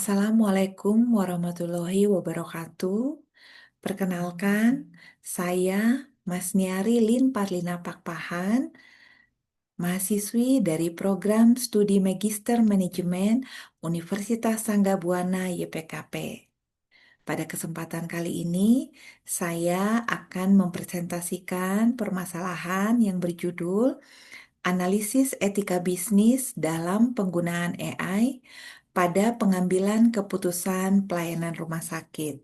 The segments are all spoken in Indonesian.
Assalamualaikum warahmatullahi wabarakatuh. Perkenalkan, saya Mas Nyari Lin Parlina Pakpahan, mahasiswi dari program Studi Magister Manajemen Universitas Sanggabuana YPKP. Pada kesempatan kali ini, saya akan mempresentasikan permasalahan yang berjudul Analisis Etika Bisnis dalam Penggunaan AI pada Pengambilan Keputusan Pelayanan Rumah Sakit.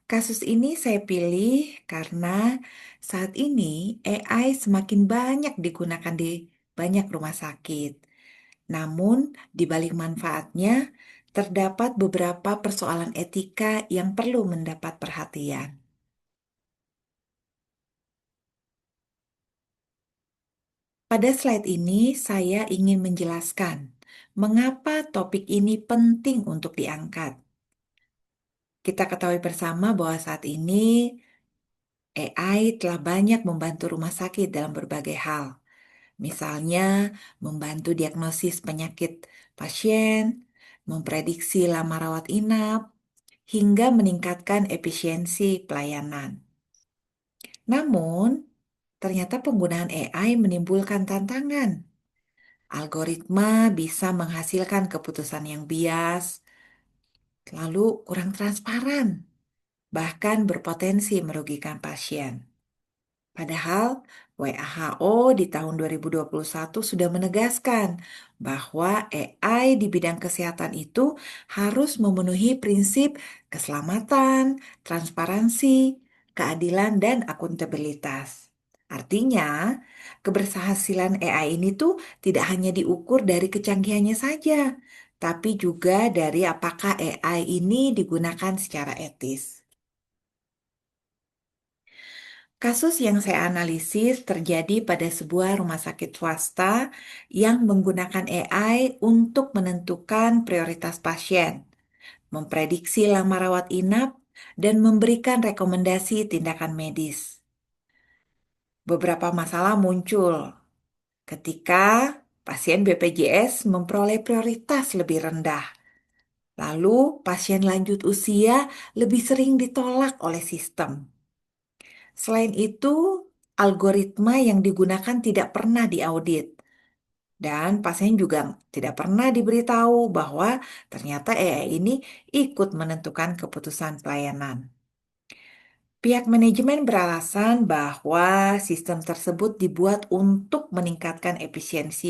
Kasus ini saya pilih karena saat ini AI semakin banyak digunakan di banyak rumah sakit. Namun, di balik manfaatnya, terdapat beberapa persoalan etika yang perlu mendapat perhatian. Pada slide ini, saya ingin menjelaskan mengapa topik ini penting untuk diangkat. Kita ketahui bersama bahwa saat ini AI telah banyak membantu rumah sakit dalam berbagai hal. Misalnya, membantu diagnosis penyakit pasien, memprediksi lama rawat inap, hingga meningkatkan efisiensi pelayanan. Namun, ternyata penggunaan AI menimbulkan tantangan. Algoritma bisa menghasilkan keputusan yang bias, lalu kurang transparan, bahkan berpotensi merugikan pasien. Padahal WHO di tahun 2021 sudah menegaskan bahwa AI di bidang kesehatan itu harus memenuhi prinsip keselamatan, transparansi, keadilan, dan akuntabilitas. Artinya, keberhasilan AI ini tuh tidak hanya diukur dari kecanggihannya saja, tapi juga dari apakah AI ini digunakan secara etis. Kasus yang saya analisis terjadi pada sebuah rumah sakit swasta yang menggunakan AI untuk menentukan prioritas pasien, memprediksi lama rawat inap, dan memberikan rekomendasi tindakan medis. Beberapa masalah muncul ketika pasien BPJS memperoleh prioritas lebih rendah. Lalu, pasien lanjut usia lebih sering ditolak oleh sistem. Selain itu, algoritma yang digunakan tidak pernah diaudit. Dan pasien juga tidak pernah diberitahu bahwa ternyata AI ini ikut menentukan keputusan pelayanan. Pihak manajemen beralasan bahwa sistem tersebut dibuat untuk meningkatkan efisiensi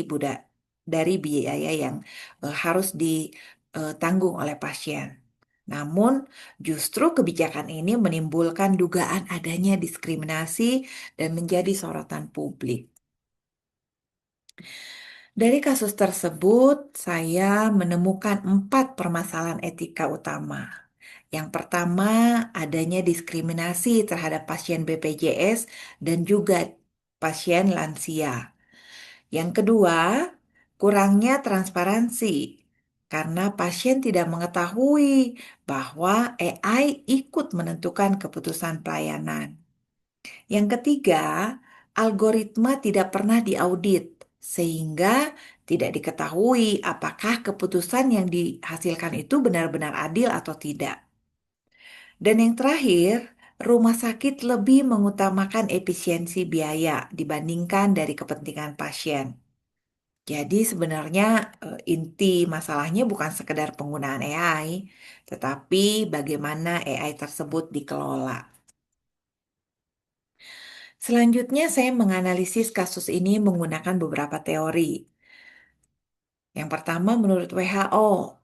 dari biaya yang harus ditanggung oleh pasien. Namun, justru kebijakan ini menimbulkan dugaan adanya diskriminasi dan menjadi sorotan publik. Dari kasus tersebut, saya menemukan 4 permasalahan etika utama. Yang pertama, adanya diskriminasi terhadap pasien BPJS dan juga pasien lansia. Yang kedua, kurangnya transparansi karena pasien tidak mengetahui bahwa AI ikut menentukan keputusan pelayanan. Yang ketiga, algoritma tidak pernah diaudit sehingga tidak diketahui apakah keputusan yang dihasilkan itu benar-benar adil atau tidak. Dan yang terakhir, rumah sakit lebih mengutamakan efisiensi biaya dibandingkan dari kepentingan pasien. Jadi sebenarnya inti masalahnya bukan sekedar penggunaan AI, tetapi bagaimana AI tersebut dikelola. Selanjutnya saya menganalisis kasus ini menggunakan beberapa teori. Yang pertama menurut WHO,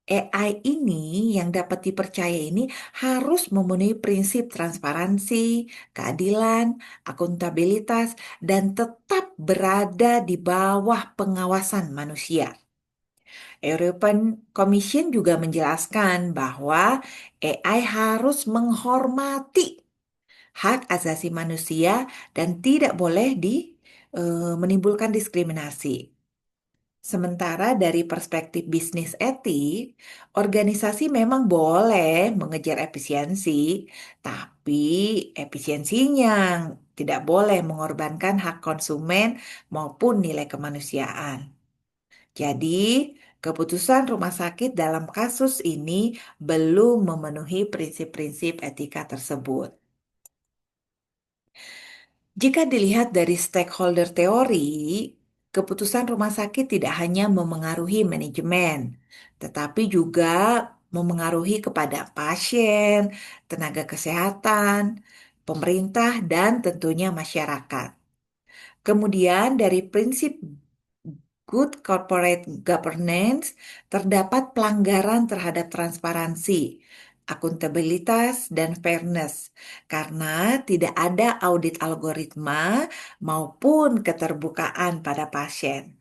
AI ini yang dapat dipercaya ini harus memenuhi prinsip transparansi, keadilan, akuntabilitas, dan tetap berada di bawah pengawasan manusia. European Commission juga menjelaskan bahwa AI harus menghormati hak asasi manusia dan tidak boleh menimbulkan diskriminasi. Sementara dari perspektif bisnis etik, organisasi memang boleh mengejar efisiensi, tapi efisiensinya tidak boleh mengorbankan hak konsumen maupun nilai kemanusiaan. Jadi, Keputusan rumah sakit dalam kasus ini belum memenuhi prinsip-prinsip etika tersebut. Jika dilihat dari stakeholder teori, keputusan rumah sakit tidak hanya memengaruhi manajemen, tetapi juga memengaruhi kepada pasien, tenaga kesehatan, pemerintah, dan tentunya masyarakat. Kemudian dari prinsip good corporate governance terdapat pelanggaran terhadap transparansi, akuntabilitas, dan fairness karena tidak ada audit algoritma maupun keterbukaan pada pasien.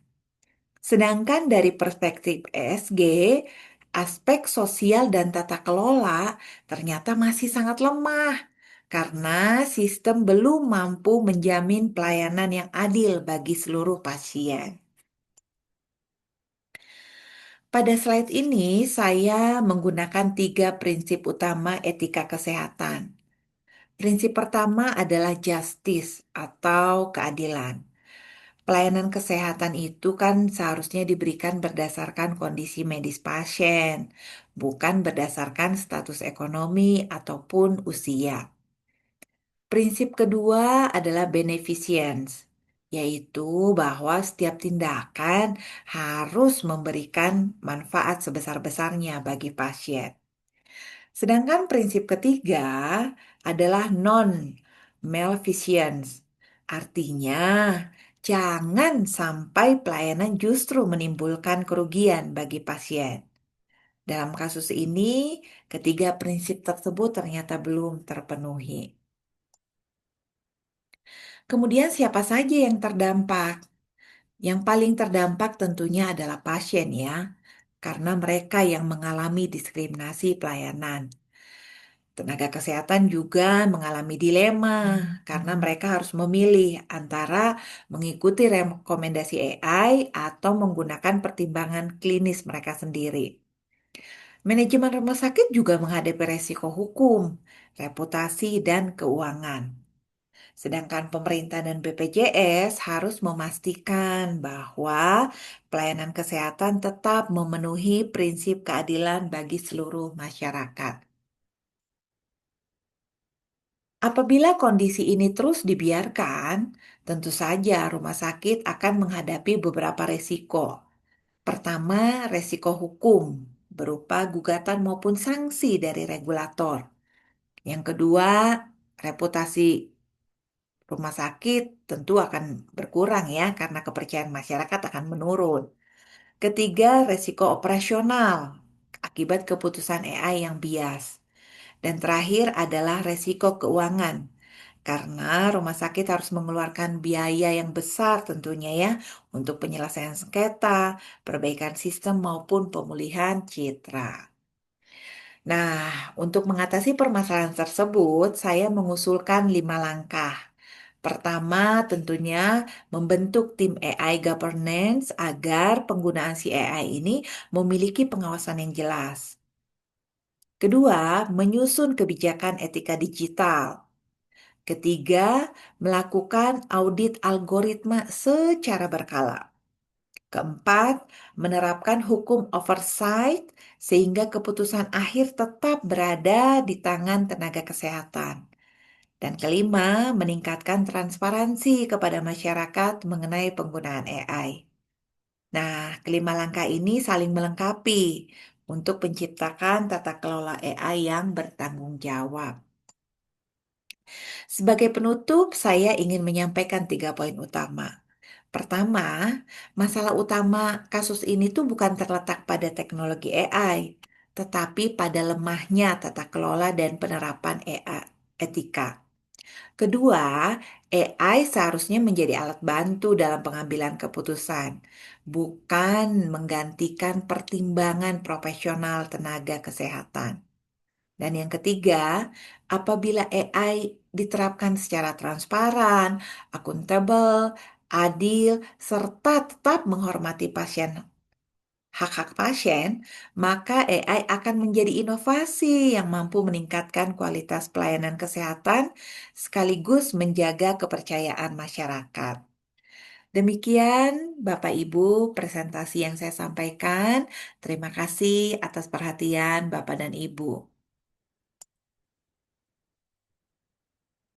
Sedangkan dari perspektif ESG, aspek sosial dan tata kelola ternyata masih sangat lemah karena sistem belum mampu menjamin pelayanan yang adil bagi seluruh pasien. Pada slide ini, saya menggunakan 3 prinsip utama etika kesehatan. Prinsip pertama adalah justice atau keadilan. Pelayanan kesehatan itu kan seharusnya diberikan berdasarkan kondisi medis pasien, bukan berdasarkan status ekonomi ataupun usia. Prinsip kedua adalah beneficence, yaitu bahwa setiap tindakan harus memberikan manfaat sebesar-besarnya bagi pasien. Sedangkan prinsip ketiga adalah non-maleficence, artinya jangan sampai pelayanan justru menimbulkan kerugian bagi pasien. Dalam kasus ini, ketiga prinsip tersebut ternyata belum terpenuhi. Kemudian siapa saja yang terdampak? Yang paling terdampak tentunya adalah pasien ya, karena mereka yang mengalami diskriminasi pelayanan. Tenaga kesehatan juga mengalami dilema karena mereka harus memilih antara mengikuti rekomendasi AI atau menggunakan pertimbangan klinis mereka sendiri. Manajemen rumah sakit juga menghadapi resiko hukum, reputasi, dan keuangan. Sedangkan pemerintah dan BPJS harus memastikan bahwa pelayanan kesehatan tetap memenuhi prinsip keadilan bagi seluruh masyarakat. Apabila kondisi ini terus dibiarkan, tentu saja rumah sakit akan menghadapi beberapa resiko. Pertama, resiko hukum berupa gugatan maupun sanksi dari regulator. Yang kedua, reputasi rumah sakit tentu akan berkurang ya karena kepercayaan masyarakat akan menurun. Ketiga, resiko operasional akibat keputusan AI yang bias. Dan terakhir adalah resiko keuangan. Karena rumah sakit harus mengeluarkan biaya yang besar tentunya ya untuk penyelesaian sengketa, perbaikan sistem maupun pemulihan citra. Nah, untuk mengatasi permasalahan tersebut, saya mengusulkan 5 langkah. Pertama, tentunya membentuk tim AI governance agar penggunaan si AI ini memiliki pengawasan yang jelas. Kedua, menyusun kebijakan etika digital. Ketiga, melakukan audit algoritma secara berkala. Keempat, menerapkan hukum oversight sehingga keputusan akhir tetap berada di tangan tenaga kesehatan. Dan kelima, meningkatkan transparansi kepada masyarakat mengenai penggunaan AI. Nah, kelima langkah ini saling melengkapi untuk menciptakan tata kelola AI yang bertanggung jawab. Sebagai penutup, saya ingin menyampaikan 3 poin utama. Pertama, masalah utama kasus ini tuh bukan terletak pada teknologi AI, tetapi pada lemahnya tata kelola dan penerapan AI etika. Kedua, AI seharusnya menjadi alat bantu dalam pengambilan keputusan, bukan menggantikan pertimbangan profesional tenaga kesehatan. Dan yang ketiga, apabila AI diterapkan secara transparan, akuntabel, adil, serta tetap menghormati hak-hak pasien, maka AI akan menjadi inovasi yang mampu meningkatkan kualitas pelayanan kesehatan sekaligus menjaga kepercayaan masyarakat. Demikian, Bapak Ibu, presentasi yang saya sampaikan. Terima kasih atas perhatian Bapak dan Ibu.